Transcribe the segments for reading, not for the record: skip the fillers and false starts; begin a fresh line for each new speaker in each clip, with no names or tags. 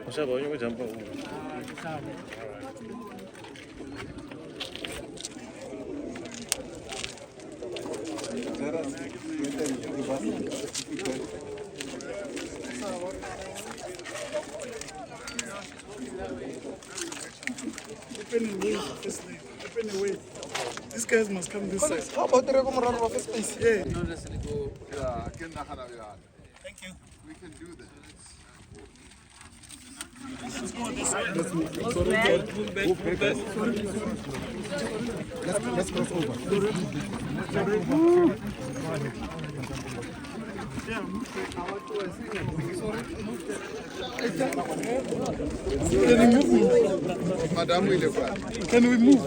Usha boyo ko jump.
Open away. These guys must come this side.
How about the Ragumara of space?
Yeah.
No, let's go.
Thank you.
We can do that.
Let's go this side.
Let's cross over.
Madam, we look at.
Can we move?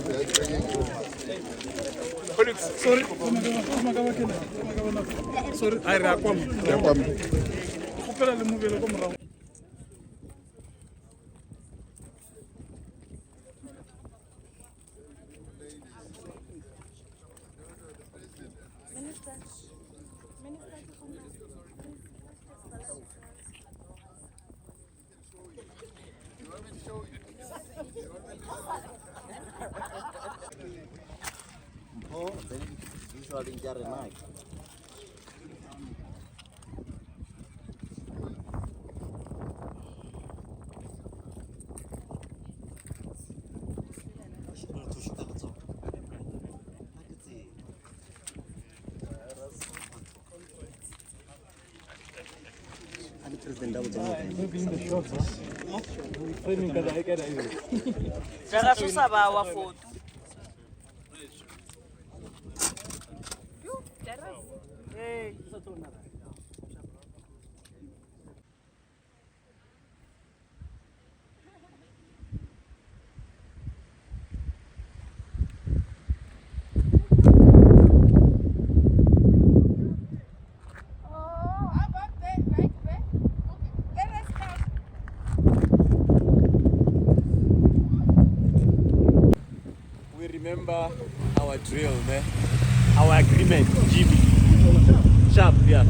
Sorry. Sorry. I rakwam. Kupela le move le komra.
Jangan susah bawa foto.
Remember our drill, man. Our agreement, Jimmy. Sharp, yeah.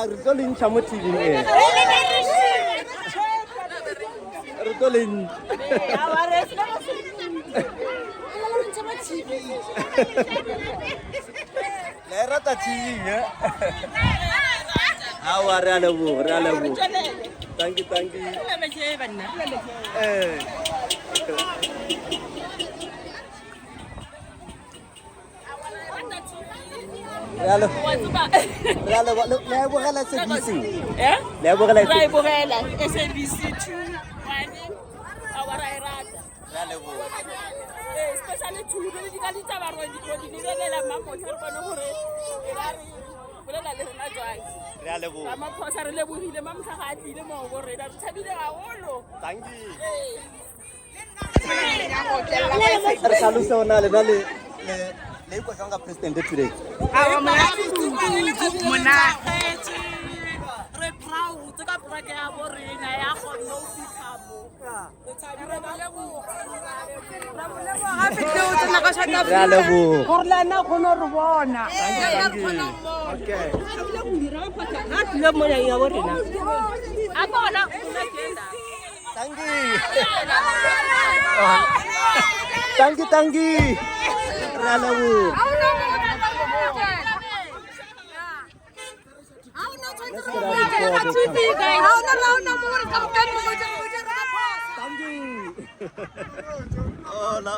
Rutolin chamoti ni. Rutolin. Lera ta chi ya. Awara labu, Thank you. Realo wa le bogela SABC. Le bogela
Ra e bogela SABC 2 1 our irata. Especially to really di ka ditaba ro di go di lebelela mammo tshware bona gore e ba re bolela le rena jwang.
Realo bo.
Ba maphosa re lebogile mamtlha ga a tlile mo go rena re thabile gagolo.
Thank you. Re tlhalose ona le na le go tlanga president today.
Re proud ka prake ya bo rena ya go no fitlha mo.
Realo bo.
gore le ena kgone re bona
Okay.
Le mo ya bo rena. A bona
Thank you. Thank you. Realo bo. Thank you. Oh, no.